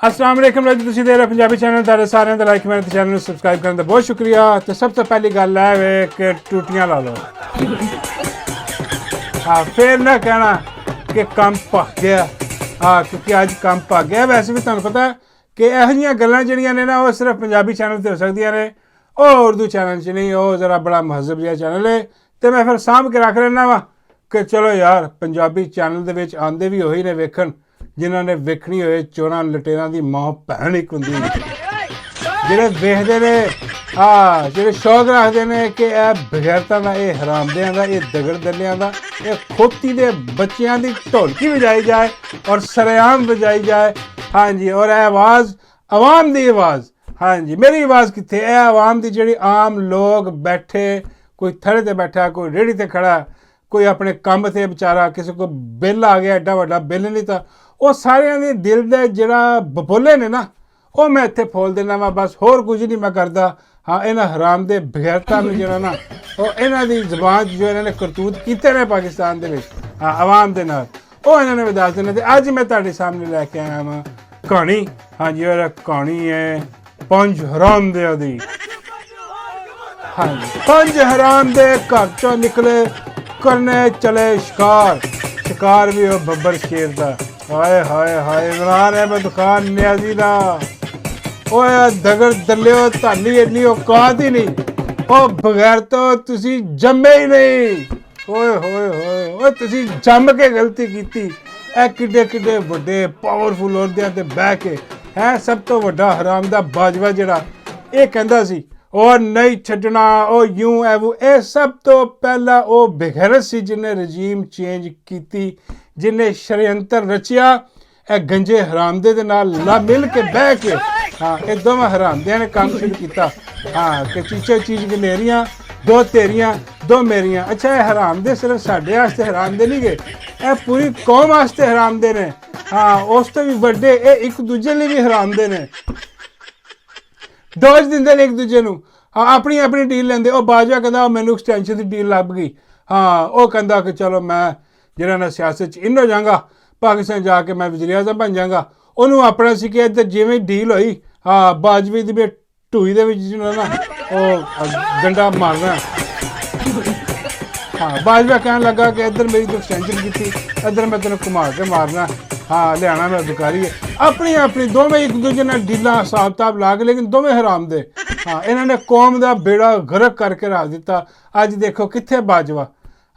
अस्सलाम वालेकुम जी, तुसीं देख रहे पंजाबी चैनल। तुहाडे सारिਆਂ ਦਾ ਲਾਈਕ मेरे चैनल ਨੂੰ सब्सक्राइब ਕਰਨ ਦਾ बहुत शुक्रिया। तो सब तो पहली गल है वे कि टूटियां ला लो। हाँ, फिर ना कहना कि कम भग गया। हाँ, क्योंकि अज कम भग गया। वैसे भी तुहानूं पता कि ਇਹੋ ਜਿਹੀਆਂ ਗੱਲਾਂ ਜਿਹੜੀਆਂ ਨੇ ਨਾ ਉਹ ਸਿਰਫ ਪੰਜਾਬੀ ਚੈਨਲ ਤੇ ਹੋ ਸਕਦੀਆਂ ਨੇ, ਉਹ ਉਰਦੂ ਚੈਨਲ 'ਚ ਨਹੀਂ। ਉਹ ਜ਼ਰਾ ਬੜਾ ਮਹਜ਼ਬ ਜਿਹਾ ਚੈਨਲ ਹੈ ਤੇ ਮੈਂ ਫਿਰ ਸਾਂਭ ਕੇ ਰੱਖ ਲੈਂਦਾ ਵਾ ਕਿ ਚਲੋ ਯਾਰ ਪੰਜਾਬੀ ਚੈਨਲ ਦੇ ਵਿੱਚ ਆਉਂਦੇ ਵੀ ਉਹੀ ਨੇ ਵੇਖਣ ਜਿਨ੍ਹਾਂ ਨੇ ਵੇਖਣੀ ਹੋਏ ਚੋਰਾਂ ਲਟੇਰਾਂ ਦੀ ਮਾਂ ਭੈਣ ਇੱਕ ਹੁੰਦੀ ਜਿਹੜੇ ਵੇਖਦੇ ਨੇ। ਹਾਂ, ਜਿਹੜੇ ਸ਼ੌਕ ਰੱਖਦੇ ਨੇ ਕਿ ਇਹ ਬਗੈਰਤਾਂ ਦਾ, ਇਹ ਹਰਾਮਦਿਆਂ ਦਾ, ਇਹ ਦਗੜ ਦਲਿਆਂ ਦਾ, ਇਹ ਖੋਤੀ ਦੇ ਬੱਚਿਆਂ ਦੀ ਢੋਲਕੀ ਵਜਾਈ ਜਾਏ ਔਰ ਸਰੇਆਮ ਵਜਾਈ ਜਾਏ। हाँ जी, और यह आवाज़ आवाम की आवाज़। हाँ जी, मेरी आवाज़ कितने है आवाम की जी आम लोग बैठे, कोई थड़े ते बैठा, कोई रेहड़ी ते खड़ा, कोई अपने काम से बेचारा, किसी को बिल आ गया एडा वड्डा बिल नहीं था, वो सारिਆਂ ਦੇ दिल के ਜਿਹੜਾ बपोले ने ना ਉਹ मैं इत्थे फोल देना वा। बस होर कुछ नहीं मैं करता। हाँ, इन्हां हराम दे बगैरतां नूं ਜਿਹੜਾ ना ਉਹ ਇਹਨਾਂ ਦੀ ਜ਼ਬਾਨ जो ਇਹਨਾਂ ਨੇ ਕਰਤੂਤ ਕੀਤੇ ਨੇ ਪਾਕਿस्तान ਦੇ ਵਿੱਚ आवाम ਦੇ ਨਾਲ, ਉਹ ਇਹਨਾਂ ਨੇ ਵੀ ਦੱਸ ਦੇਣਾ। ਤੇ ਅੱਜ ਮੈਂ ਤੁਹਾਡੇ ਸਾਹਮਣੇ ਲੈ ਕੇ ਆਇਆ ਵਾਂ कहानी। हाँ जी, और कहानी है पंज हराम दे दी। हाँ जी, पंज हराम दे घर चों निकले करने चले शिकार। शिकार भी हो बब्बर शेर दा। हाय हाय हाय, इमरान है दुकान न्याजी दा। ओए दगड़ दलियो, ताली इन्नी औकात ही नहीं, ओ बगैर तो तुसी जम्मे ही नहीं। ओए होए होए ओए, तुसी जम के गलती की। ਇਹ ਕਿੱਡੇ ਕਿੱਡੇ ਵੱਡੇ ਪਾਵਰਫੁਲ ਅਹੁਦਿਆਂ ਤੇ ਬਹਿ ਕੇ ਹੈ ਸਭ ਤੋਂ ਵੱਡਾ ਹਰਾਮ ਦਾ ਬਾਜਵਾ ਜਿਹੜਾ ਇਹ ਕਹਿੰਦਾ ਸੀ ਉਹ ਨਹੀਂ ਛੱਡਣਾ, ਉਹ ਯੂੰ ਐ ਉਹ। ਇਹ ਸਭ ਤੋਂ ਪਹਿਲਾਂ ਉਹ ਬੇਗੈਰਤ ਸੀ ਜਿਹਨੇ ਰਜੀਮ ਚੇਂਜ ਕੀਤੀ, ਜਿਹਨੇ ਸ਼ਰਿਅੰਤਰ ਰਚਿਆ ਇਹ ਗੰਜੇ ਹਰਾਮਦੇ ਦੇ ਨਾਲ ਲਾ ਮਿਲ ਕੇ ਬਹਿ ਕੇ। ਹਾਂ, ਇਹ ਦੋਵੇਂ ਹਰਾਮਦਿਆਂ ਨੇ ਕੰਮ ਸ਼ੁਰੂ ਕੀਤਾ। ਹਾਂ, ਕਿ ਚੀਚੇ ਚੀਜ਼ ਗਨੇਰੀਆਂ, दो तेरियां दो मेरियां। अच्छा, ये हराम दे सिर्फ साढ़े वास्ते हराम दे नहीं गए, ये पूरी कौम वास्ते हराम दे ने। हाँ, उस तो भी बड़े ये एक दूजे लिए भी हराम दे ने, डोज दिंदे ने एक दूजे नूं। हाँ, अपनी अपनी डील लेंदे। वो बाजवा कहंदा मैनूं एक्सटेंशन की डील लभ गई। हाँ, वो कहंदा कि चलो मैं जिहड़ा ना सियासत च इन हो जाऊँगा, पाकिस्तान जाके मैं वज़ीर आज़म बन जाऊँगा। उन्होंने अपना सी कि इधर जिवें डील हुई, हाँ बाजवे दी भी ਢੂਈ ਦੇ ਵਿੱਚ ਜਿਹਨਾਂ ਨਾ ਉਹ ਡੰਡਾ ਮਾਰਨਾ। ਹਾਂ, ਬਾਜਵਾ ਕਹਿਣ ਲੱਗਾ ਕਿ ਇੱਧਰ ਮੇਰੀ ਤੂੰ ਐਕਸਟੈਂਸ਼ਨ ਕੀਤੀ, ਇੱਧਰ ਮੈਂ ਤੈਨੂੰ ਘੁਮਾ ਕੇ ਮਾਰਨਾ। ਹਾਂ, ਲਿਆਣਾ ਮੈਂ ਅਧਿਕਾਰੀ ਹੈ। ਆਪਣੀ ਆਪਣੀ ਦੋਵੇਂ ਇੱਕ ਦੂਜੇ ਨਾਲ ਡੀਲਾਂ ਹਿਸਾਬ ਕਿਤਾਬ ਲਾ ਕੇ, ਲੇਕਿਨ ਦੋਵੇਂ ਹਰਾਮ ਦੇ। ਹਾਂ, ਇਹਨਾਂ ਨੇ ਕੌਮ ਦਾ ਬੇੜਾ ਗਰਕ ਕਰਕੇ ਰੱਖ ਦਿੱਤਾ। ਅੱਜ ਦੇਖੋ ਕਿੱਥੇ ਬਾਜਵਾ,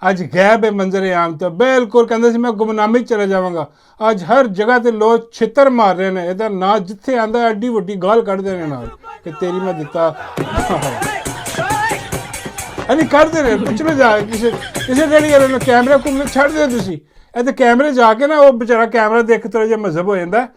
ਅੱਜ ਗਾਇਬ ਹੈ ਮੰਜ਼ਰ ਆਮ ਤੋਂ ਬਿਲਕੁਲ। ਕਹਿੰਦੇ ਸੀ ਮੈਂ ਗੁਮਨਾਮੀ ਚਲੇ ਜਾਵਾਂਗਾ। ਅੱਜ ਹਰ ਜਗ੍ਹਾ ਤੇ ਲੋਕ ਛਿੱਤਰ ਮਾਰ ਰਹੇ ਨੇ। ਇਹਦਾ ਨਾਂ ਜਿੱਥੇ ਆਂਦਾ ਐਡੀ ਵੱਡੀ ਗਾਲ ਕੱਢਦੇ ਨੇ ਨਾਲ ਕਿ ਤੇਰੀ ਮੈਂ ਦਿੱਤਾ। ਅਨੀ ਕਰਦੇ ਨੇ ਪੁੱਛਣਾ ਜਾ ਕਿਸੇ ਜਿਹੜੀ ਗੱਲ ਨੂੰ ਕੈਮਰਾ ਕੁਮ ਛੱਡ ਦਿਓ ਤੁਸੀਂ। ਇਹ ਤੇ ਕੈਮਰੇ ਜਾ ਕੇ ਨਾ ਉਹ ਵਿਚਾਰਾ ਕੈਮਰਾ ਦੇਖ ਥੋੜ੍ਹਾ ਜਿਹਾ ਮਜ਼ਹਬ ਹੋ ਜਾਂਦਾ,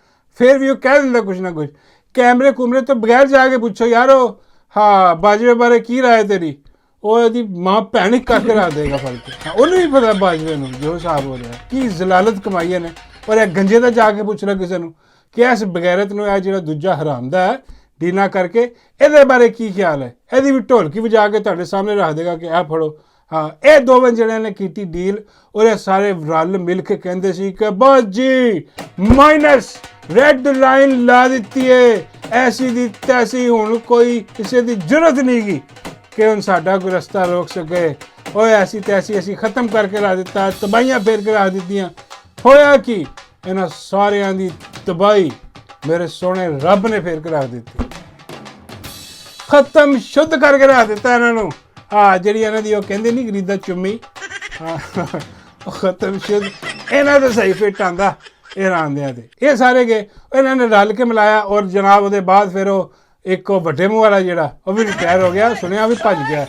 ਫਿਰ ਵੀ ਉਹ ਕਹਿ ਦਿੰਦਾ ਕੁਛ ਨਾ ਕੁਛ। ਕੈਮਰੇ ਕੁਮਰੇ ਤੋਂ ਬਗੈਰ ਜਾ ਕੇ ਪੁੱਛੋ ਯਾਰ ਉਹ ਹਾਂ ਬਾਜਵੇ ਬਾਰੇ ਕੀ ਰਾਏ ਤੇਰੀ, ਉਹ ਇਹਦੀ ਮਾਂ ਭੈਣ ਹੀ ਕਰਕੇ ਰੱਖ ਦੇਗਾ ਫੜ ਕੇ। ਉਹਨੂੰ ਵੀ ਪਤਾ ਬਾਜਵੇ ਨੂੰ ਜੋ ਹਿਸਾਬ ਹੋ ਰਿਹਾ ਕੀ ਜ਼ਲਾਲਤ ਕਮਾਈ ਨੇ। ਪਰ ਇਹ ਗੰਜੇ ਦਾ ਜਾ ਕੇ ਪੁੱਛਣਾ ਕਿਸੇ ਨੂੰ ਕਿ ਇਸ ਬਗੈਰਤ ਨੂੰ ਇਹ ਜਿਹੜਾ ਦੂਜਾ ਹਰਾਮਦਾ ਹੈ ਡੀਲਾਂ ਕਰਕੇ ਇਹਦੇ ਬਾਰੇ ਕੀ ਖਿਆਲ ਹੈ, ਇਹਦੀ ਵੀ ਢੋਲਕੀ ਵਜਾ ਕੇ ਤੁਹਾਡੇ ਸਾਹਮਣੇ ਰੱਖ ਦੇਗਾ ਕਿ ਇਹ ਫੜੋ। ਹਾਂ, ਇਹ ਦੋਵੇਂ ਜਿਹੜਿਆਂ ਨੇ ਕੀਤੀ ਡੀਲ ਔਰ ਇਹ ਸਾਰੇ ਰਲ ਮਿਲ ਕੇ ਕਹਿੰਦੇ ਸੀ ਕਿ ਬਸ ਜੀ ਮਾਈਨਸ ਰੈੱਡ ਲਾਈਨ ਲਾ ਦਿੱਤੀ ਹੈ, ਐਸੀ ਦੀ ਤੈਸੀ। ਹੁਣ ਕੋਈ ਕਿਸੇ ਦੀ ਜ਼ਰੂਰਤ ਨਹੀਂ ਗੀ कि उन साडा कोई रस्ता रोक सके। ओए ऐसी तैसी असी खत्म करके रख दिता, तबाहियां फेर के रख दित्तियां। होया कि इन्हां सारियां दी तबाही मेरे सोने रब ने फेर के रख दित्ती, खत्म शुद्ध करके रख दिता इन्हां नूं। हाँ, जिहड़ी इन्हां दी ओह कहंदे नहीं गरीदा चुम्मी, हाँ खत्म शुद्ध इन्हां दा सही फिट आंदा ਇਹ ਰਾਂਦਿਆਂ ਦੇ। ਇਹ ਸਾਰੇ ਗਏ, ਇਹਨਾਂ ਨੇ ਰਲ ਕੇ ਮਿਲਾਇਆ ਔਰ ਜਨਾਬ ਉਹਦੇ ਬਾਅਦ ਫਿਰ ਉਹ ਇੱਕ ਉਹ ਵੱਡੇ ਮੂੰਹ ਵਾਲਾ ਜਿਹੜਾ ਉਹ ਵੀ ਰਿਟਾਇਰ ਹੋ ਗਿਆ, ਸੁਣਿਆ ਵੀ ਭੱਜ ਗਿਆ।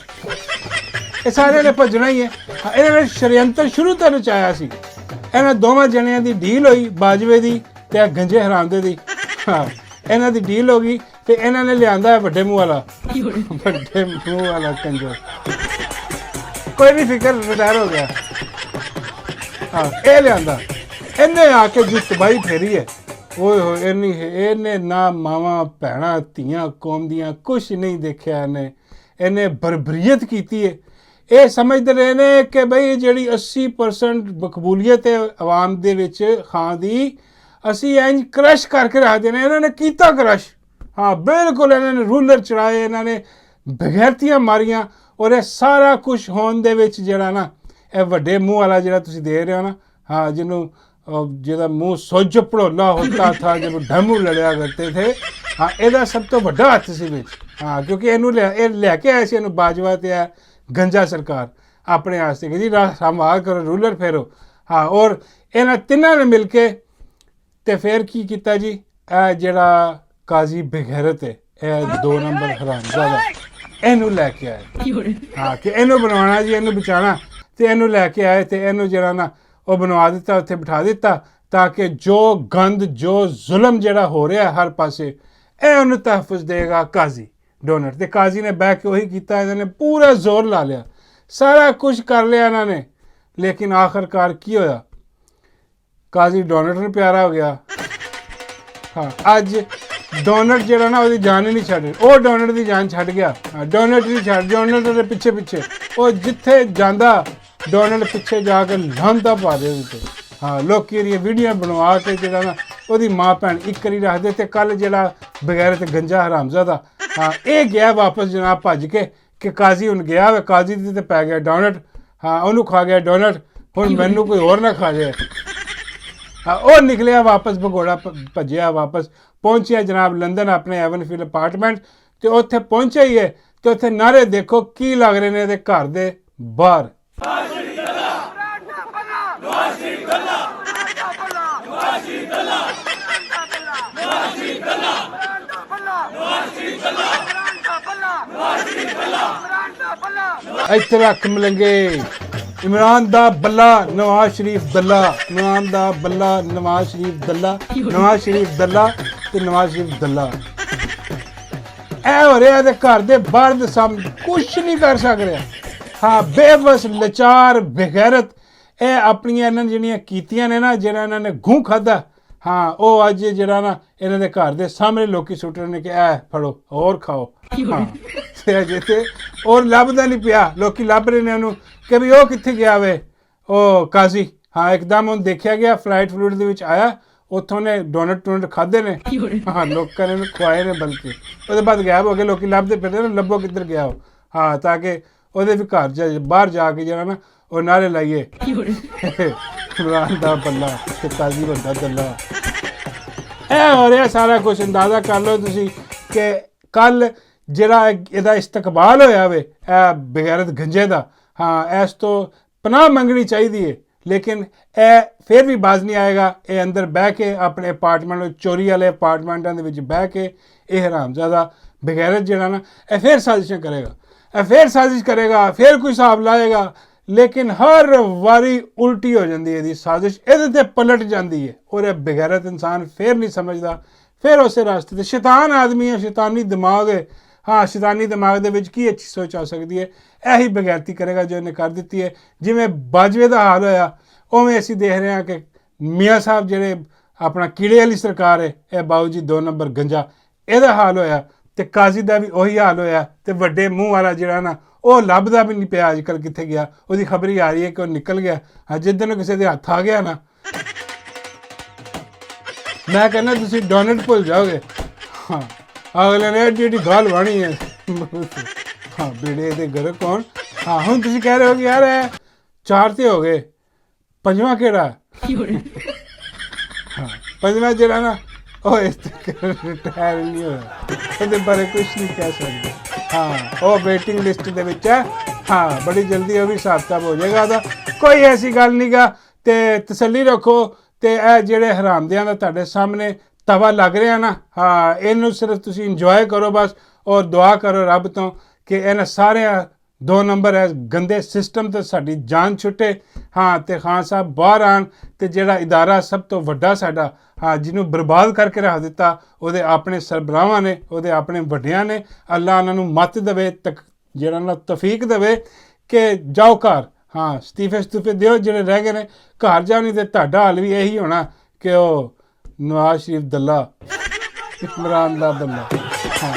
ਇਹ ਸਾਰਿਆਂ ਨੇ ਭੱਜਣਾ ਹੀ ਹੈ। ਇਹਨਾਂ ਨੇ ਸ਼ਰਿਅੰਤਰ ਸ਼ੁਰੂ ਤੋਂ ਰਚਾਇਆ ਸੀ। ਇਹਨਾਂ ਦੋਵਾਂ ਜਣਿਆਂ ਦੀ ਡੀਲ ਹੋਈ, ਬਾਜਵੇ ਦੀ ਤੇ ਗੰਜੇ ਹਰਾਮਦੇ ਦੀ। ਹਾਂ, ਇਹਨਾਂ ਦੀ ਡੀਲ ਹੋ ਗਈ ਤੇ ਇਹਨਾਂ ਨੇ ਲਿਆਂਦਾ ਵੱਡੇ ਮੂੰਹ ਵਾਲਾ, ਵੱਡੇ ਮੂੰਹ ਵਾਲਾ ਕੰਜਰ। ਕੋਈ ਨਹੀਂ ਫਿਕਰ, ਰਿਟਾਇਰ ਹੋ ਗਿਆ। ਹਾਂ, ਇਹ ਲਿਆਂਦਾ, ਇਹਨੇ ਆ ਕੇ ਜੀ ਤਬਾਹੀ ਫੇਰੀ ਹੈ। ਓਏ ਹੋਏ, ਇਹਨੇ ਨਾ ਮਾਵਾਂ ਭੈਣਾਂ ਧੀਆਂ ਕੌਮ ਦੀਆਂ ਕੁਛ ਨਹੀਂ ਦੇਖਿਆ। ਇਹਨੇ ਬਰਬਰੀਅਤ ਕੀਤੀ ਹੈ। ਇਹ ਸਮਝਦੇ ਰਹੇ ਨੇ ਕਿ ਬਈ ਜਿਹੜੀ 80% ਮਕਬੂਲੀਅਤ ਹੈ ਆਵਾਮ ਦੇ ਵਿੱਚ ਖਾਂ ਦੀ, ਅਸੀਂ ਇੰਜ ਕ੍ਰਸ਼ ਕਰਕੇ ਰੱਖ ਦੇਣਾ। ਇਹਨਾਂ ਨੇ ਕੀਤਾ ਕ੍ਰਸ਼, ਹਾਂ ਬਿਲਕੁਲ ਇਹਨਾਂ ਨੇ ਰੂਲਰ ਚੜਾਏ, ਇਹਨਾਂ ਨੇ ਬਗੈਰਤੀਆਂ ਮਾਰੀਆਂ। ਔਰ ਇਹ ਸਾਰਾ ਕੁਛ ਹੋਣ ਦੇ ਵਿੱਚ ਜਿਹੜਾ ਨਾ ਇਹ ਵੱਡੇ ਮੂੰਹ ਵਾਲਾ ਜਿਹੜਾ ਤੁਸੀਂ ਦੇਖ ਰਹੇ ਹੋ ਨਾ, ਹਾਂ ਜਿਹਨੂੰ ਜਿਹਦਾ ਮੂੰਹ ਸੁੱਜ ਭੜੋਲਾ ਹੁੰਦਾ ਥਾ ਜਦੋਂ ਡਮੂ ਲੜਿਆ ਕਰਦੇ ਥੇ, ਹਾਂ ਇਹਦਾ ਸਭ ਤੋਂ ਵੱਡਾ ਹੱਥ ਸੀ ਵਿੱਚ। ਹਾਂ ਕਿਉਂਕਿ ਇਹਨੂੰ ਇਹ ਲੈ ਕੇ ਆਏ ਸੀ ਇਹਨੂੰ ਬਾਜਵਾ ਤੇ ਆ ਗੰਜਾ ਸਰਕਾਰ ਆਪਣੇ ਵਾਸਤੇ ਕਿ ਜੀ ਸੰਭਾਲ ਕਰੋ, ਰੂਲਰ ਫੇਰੋ। ਹਾਂ ਔਰ ਇਹਨਾਂ ਤਿੰਨਾਂ ਨੇ ਮਿਲ ਕੇ ਤੇ ਫਿਰ ਕੀ ਕੀਤਾ ਜੀ, ਇਹ ਜਿਹੜਾ ਕਾਜ਼ੀ ਬੇਗੈਰਤ ਹੈ, ਇਹ 2 ਨੰਬਰ ਹਰਾਮਜ਼ਾਦਾ, ਇਹਨੂੰ ਲੈ ਕੇ ਆਏ। ਹਾਂ ਕਿ ਇਹਨੂੰ ਬਣਾਉਣਾ ਜੀ, ਇਹਨੂੰ ਬਚਾਉਣਾ, ਤੇ ਇਹਨੂੰ ਲੈ ਕੇ ਆਏ ਤੇ ਇਹਨੂੰ ਜਿਹੜਾ ਨਾ ਉਹ ਬਣਵਾ ਦਿੱਤਾ, ਉੱਥੇ ਬਿਠਾ ਦਿੱਤਾ ਤਾਂ ਕਿ ਜੋ ਗੰਦ ਜੋ ਜ਼ੁਲਮ ਜਿਹੜਾ ਹੋ ਰਿਹਾ ਹਰ ਪਾਸੇ ਇਹ ਉਹਨੂੰ ਤਹਿਫੁਜ਼ ਦੇਗਾ ਕਾਜ਼ੀ ਡੋਨਟ। ਤੇ ਕਾਜ਼ੀ ਨੇ ਬਹਿ ਕੇ ਉਹੀ ਕੀਤਾ, ਇਹਨਾਂ ਨੇ ਪੂਰਾ ਜ਼ੋਰ ਲਾ ਲਿਆ, ਸਾਰਾ ਕੁਝ ਕਰ ਲਿਆ ਇਹਨਾਂ ਨੇ, ਲੇਕਿਨ ਆਖਰਕਾਰ ਕੀ ਹੋਇਆ, ਕਾਜ਼ੀ ਡੋਨਟ ਨੂੰ ਪਿਆਰਾ ਹੋ ਗਿਆ। ਹਾਂ ਅੱਜ ਡੋਨਟ ਜਿਹੜਾ ਨਾ ਉਹਦੀ ਜਾਨ ਹੀ ਨਹੀਂ ਛੱਡ, ਉਹ ਡੋਨਟ ਦੀ ਜਾਨ ਛੱਡ ਗਿਆ। ਹਾਂ ਡੋਨਟ ਨਹੀਂ ਛੱਡ, ਡੋਨਟ ਦੇ ਪਿੱਛੇ ਪਿੱਛੇ ਉਹ ਜਿੱਥੇ ਜਾਂਦਾ ਡੋਨਟ ਪਿੱਛੇ ਜਾ ਕੇ ਲਾਂਦਾ ਪਾ ਦੇ ਉਹਦੇ 'ਤੇ। ਹਾਂ ਲੋਕੀ ਇਹਦੀਆਂ ਵੀਡੀਓ ਬਣਵਾ ਕੇ ਜਿਹੜਾ ਨਾ ਉਹਦੀ ਮਾਂ ਭੈਣ ਇੱਕ ਕਰੀ ਰੱਖਦੇ। ਤੇ ਕੱਲ ਜਿਹੜਾ ਬਗੈਰਤ ਗੰਜਾ ਹਰਾਮਜ਼ਾਦਾ, ਹਾਂ ਇਹ ਗਿਆ ਵਾਪਸ ਜਨਾਬ ਭੱਜ ਕੇ ਕਿ ਕਾਜ਼ੀ ਹੁਣ ਗਿਆ ਵੇ, ਕਾਜ਼ੀ ਦੀ ਤੇ ਪੈ ਗਿਆ ਡੋਨਟ। ਹਾਂ ਉਹਨੂੰ ਖਾ ਗਿਆ ਡੋਨਟ, ਹੁਣ ਮੈਨੂੰ ਕੋਈ ਹੋਰ ਨਾ ਖਾ ਜਾਏ। ਹਾਂ ਉਹ ਨਿਕਲਿਆ ਵਾਪਸ, ਭਗੌੜਾ ਭੱਜਿਆ ਵਾਪਸ, ਪਹੁੰਚਿਆ ਜਨਾਬ ਲੰਦਨ ਆਪਣੇ ਐਵਨਫੀਲਡ ਅਪਾਰਟਮੈਂਟ। ਤੇ ਉੱਥੇ ਪਹੁੰਚਿਆ ਹੀ ਹੈ ਤੇ ਉੱਥੇ ਨਾਰੇ ਦੇਖੋ ਕੀ ਲੱਗ ਰਹੇ ਨੇ ਇਹਦੇ ਘਰ ਦੇ ਬਾਹਰ। ਇੱਥੇ ਰੱਖ ਮਲੰਗੇ, ਇਮਰਾਨ ਦਾ ਬੱਲਾ ਨਵਾਜ਼ ਸ਼ਰੀਫ ਦੱਲਾ, ਇਮਰਾਨ ਦਾ ਬੱਲਾ ਨਵਾਜ਼ ਸ਼ਰੀਫ ਦੱਲਾ, ਨਵਾਜ਼ ਸ਼ਰੀਫ ਦੱਲਾ ਤੇ ਨਵਾਜ਼ ਸ਼ਰੀਫ ਦੱਲਾ। ਇਹ ਹੋ ਰਿਹਾ ਇਹਦੇ ਘਰ ਦੇ ਬਾਹਰ ਦੇ ਸਾਹਮਣੇ, ਕੁਛ ਨਹੀਂ ਕਰ ਸਕ ਰਿਹਾ। ਹਾਂ ਬੇਵਸ ਲਾਚਾਰ ਬੇਗੈਰਤ, ਇਹ ਆਪਣੀਆਂ ਇਹਨਾਂ ਜਿਹੜੀਆਂ ਕੀਤੀਆਂ ਨੇ ਨਾ, ਜਿਹੜਾ ਇਹਨਾਂ ਨੇ ਗੂੰ ਖਾਧਾ, ਹਾਂ ਉਹ ਅੱਜ ਜਿਹੜਾ ਨਾ ਇਹਨਾਂ ਦੇ ਘਰ ਦੇ ਸਾਹਮਣੇ ਲੋਕੀ ਸੁੱਟ ਰਹੇ ਨੇ ਕਿ ਇਹ ਫੜੋ ਹੋਰ ਖਾਓ। ਹਾਂ ਤੇ ਜਿੱਥੇ ਔਰ ਲੱਭਦਾ ਨਹੀਂ ਪਿਆ, ਲੋਕੀ ਲੱਭ ਰਹੇ ਨੇ ਉਹਨੂੰ ਕਿ ਵੀ ਉਹ ਕਿੱਥੇ ਗਿਆ ਵੇ ਉਹ ਕਾਜ਼ੀ। ਹਾਂ ਇੱਕਦਮ ਉਹਨੂੰ ਦੇਖਿਆ ਗਿਆ, ਫਲਾਈਟ ਫਲੂਟ ਦੇ ਵਿੱਚ ਆਇਆ, ਉੱਥੋਂ ਨੇ ਡੋਨਟ ਖਾਧੇ ਨੇ, ਹਾਂ ਲੋਕਾਂ ਨੇ ਉਹਨੂੰ ਖਵਾਏ ਨੇ, ਬਲਕਿ ਉਹਦੇ ਬਾਅਦ ਗਾਇਬ ਹੋ ਗਏ। ਲੋਕੀ ਲੱਭਦੇ ਫਿਰਦੇ ਨੇ ਲੱਭੋ ਕਿੱਧਰ ਗਿਆ ਉਹ, ਹਾਂ ਤਾਂ ਕਿ ਉਹਦੇ ਵੀ ਘਰ ਬਾਹਰ ਜਾ ਕੇ ਜਿਹੜਾ ਨਾ ਉਹ ਨਾਰੇ ਲਾਈਏ ਇਮਰਾਨ ਦਾ ਬੱਲਾ ਤੇ ਕਾਜ਼ੀ ਵੱਡਾ ਦੱਲਾ। ਇਹ ਹੋ ਰਿਹਾ ਸਾਰਾ ਕੁਛ। ਅੰਦਾਜ਼ਾ ਕਰ ਲਓ ਤੁਸੀਂ ਕਿ ਕੱਲ ਜਿਹੜਾ ਇਹਦਾ ਇਸਤਕਬਾਲ ਹੋਇਆ ਵੇ ਇਹ ਬਗੈਰਤ ਗੰਜੇ ਦਾ, ਹਾਂ ਇਸ ਤੋਂ ਪਨਾਹ ਮੰਗਣੀ ਚਾਹੀਦੀ ਹੈ, ਲੇਕਿਨ ਇਹ ਫਿਰ ਵੀ ਬਾਜ਼ ਨਹੀਂ ਆਏਗਾ। ਇਹ ਅੰਦਰ ਬਹਿ ਕੇ ਆਪਣੇ ਅਪਾਰਟਮੈਂਟ, ਚੋਰੀ ਵਾਲੇ ਅਪਾਰਟਮੈਂਟਾਂ ਦੇ ਵਿੱਚ ਬਹਿ ਕੇ ਇਹ ਹਰਾਮਜ਼ਾਦਾ ਬਗੈਰਤ ਜਿਹੜਾ ਨਾ ਇਹ ਫਿਰ ਸਾਜ਼ਿਸ਼ਾਂ ਕਰੇਗਾ, ਇਹ ਫਿਰ ਸਾਜ਼ਿਸ਼ ਕਰੇਗਾ, ਫਿਰ ਕੋਈ ਹਿਸਾਬ ਲਾਏਗਾ, ਲੇਕਿਨ ਹਰ ਵਾਰੀ ਉਲਟੀ ਹੋ ਜਾਂਦੀ ਹੈ ਇਹਦੀ ਸਾਜ਼ਿਸ਼, ਇਹਦੇ ਤੇ ਪਲਟ ਜਾਂਦੀ ਹੈ। ਔਰ ਇਹ ਬਗੈਰਤ ਇਨਸਾਨ ਫਿਰ ਨਹੀਂ ਸਮਝਦਾ, ਫਿਰ ਉਸੇ ਰਾਸਤੇ ਤੇ ਸ਼ੈਤਾਨ ਆਦਮੀ ਹੈ, ਸ਼ੈਤਾਨੀ ਦਿਮਾਗ ਹੈ। ਹਾਂ ਸ਼ੈਤਾਨੀ ਦਿਮਾਗ ਦੇ ਵਿੱਚ ਕੀ ਅੱਛੀ ਸੋਚ ਆ ਸਕਦੀ ਹੈ, ਇਹੀ ਬਗੈਰਤੀ ਕਰੇਗਾ ਜੋ ਇਹਨੇ ਕਰ ਦਿੱਤੀ ਹੈ। ਜਿਵੇਂ ਬਾਜਵੇ ਦਾ ਹਾਲ ਹੋਇਆ ਉਵੇਂ ਅਸੀਂ ਦੇਖ ਰਹੇ ਹਾਂ ਕਿ ਮੀਆਂ ਸਾਹਿਬ ਜਿਹੜੇ ਆਪਣਾ ਕੀੜੇ ਵਾਲੀ ਸਰਕਾਰ ਹੈ, ਇਹ ਬਾਊ ਜੀ 2 ਨੰਬਰ ਗੰਜਾ, ਇਹਦਾ ਹਾਲ ਹੋਇਆ। ਤੇ ਕਾਜ਼ੀ ਦਾ ਵੀ ਉਹੀ ਹਾਲ ਹੋਇਆ। ਤੇ ਵੱਡੇ ਮੂੰਹ ਵਾਲਾ ਜਿਹੜਾ ਨਾ ਉਹ ਲੱਭਦਾ ਵੀ ਨਹੀਂ ਪਿਆ ਅੱਜ ਕੱਲ੍ਹ ਕਿੱਥੇ ਗਿਆ, ਉਹਦੀ ਖਬਰ ਹੀ ਆ ਰਹੀ ਹੈ ਕਿ ਉਹ ਨਿਕਲ ਗਿਆ। ਹਾਂ ਜਿੱਦਣ ਕਿਸੇ ਦੇ ਹੱਥ ਆ ਗਿਆ ਨਾ, ਮੈਂ ਕਹਿੰਦਾ ਤੁਸੀਂ ਡੋਨਟ ਭੁੱਲ ਜਾਓਗੇ। ਹਾਂ ਅਗਲੇ ਨੇ ਜਿਹੜੀ ਗੱਲ ਬਾਣੀ ਹੈ, ਹਾਂ ਬੇੜੇ ਦੇ ਘਰ ਕੌਣ। ਹਾਂ ਹੁਣ ਤੁਸੀਂ ਕਹਿ ਰਹੇ ਹੋ ਕਿ ਯਾਰ ਇਹ 4 ਤੇ ਹੋ ਗਏ, 5ਵਾਂ ਕਿਹੜਾ। ਹਾਂ 5ਵਾਂ ਜਿਹੜਾ ਨਾ ਉਹ ਇਸ ਰਿਟਾਇਰ ਨਹੀਂ ਹੋਇਆ, ਉਹਦੇ ਬਾਰੇ ਕੁਛ ਨਹੀਂ ਕਹਿ ਸਕਦੇ। ਹਾਂ ਉਹ ਵੇਟਿੰਗ ਲਿਸਟ ਦੇ ਵਿੱਚ ਹੈ। ਹਾਂ ਬੜੀ ਜਲਦੀ ਉਹ ਵੀ ਹਿਸਾਬ ਕਿਤਾਬ ਹੋ ਜਾਏਗਾ ਉਹਦਾ, ਕੋਈ ਐਸੀ ਗੱਲ ਨਹੀਂ ਗਾ। ਤੇ ਤਸੱਲੀ ਰੱਖੋ। ਤੇ ਇਹ ਜਿਹੜੇ ਹਰਾਮਦਿਆਂ ਦਾ ਤੁਹਾਡੇ ਸਾਹਮਣੇ ਤਵਾ ਲੱਗ ਰਿਹਾ ਨਾ, ਹਾਂ ਇਹਨੂੰ ਸਿਰਫ ਤੁਸੀਂ ਇੰਜੋਏ ਕਰੋ ਬਸ, ਔਰ ਦੁਆ ਕਰੋ ਰੱਬ ਤੋਂ ਕਿ ਇਹਨਾਂ ਸਾਰਿਆਂ 2 ਨੰਬਰ ਹੈ ਗੰਦੇ ਸਿਸਟਮ ਤੋਂ ਸਾਡੀ ਜਾਨ ਛੁੱਟੇ। ਹਾਂ ਤੇ ਖਾਨ ਸਾਹਿਬ ਬਾਹਰ ਆਉਣ ਤੇ ਜਿਹੜਾ ਇਦਾਰਾ ਸਭ ਤੋਂ ਵੱਡਾ ਸਾਡਾ, ਹਾਂ ਜਿਹਨੂੰ ਬਰਬਾਦ ਕਰਕੇ ਰੱਖ ਦਿੱਤਾ, ਉਹਦੇ ਆਪਣੇ ਸਰਬਰਾਹਾਂ ਨੇ, ਉਹਦੇ ਆਪਣੇ ਵੱਡਿਆਂ ਨੇ, ਅੱਲਾ ਉਹਨਾਂ ਨੂੰ ਮੱਤ ਦੇਵੇ, ਜਿਹੜਾ ਨਾ ਤੌਫੀਕ ਦੇਵੇ ਕਿ ਜਾਓ ਘਰ। ਹਾਂ ਅਸਤੀਫੇ ਦਿਓ ਜਿਹੜੇ ਰਹਿ ਗਏ ਨੇ, ਘਰ ਜਾਓ, ਨਹੀਂ ਤੇ ਤੁਹਾਡਾ ਹਾਲ ਵੀ ਇਹੀ ਹੋਣਾ ਕਿ ਉਹ ਨਵਾਜ਼ ਸ਼ਰੀਫ ਦੱਲਾ, ਇਮਰਾਨ ਦਾ ਬੱਲਾ। ਹਾਂ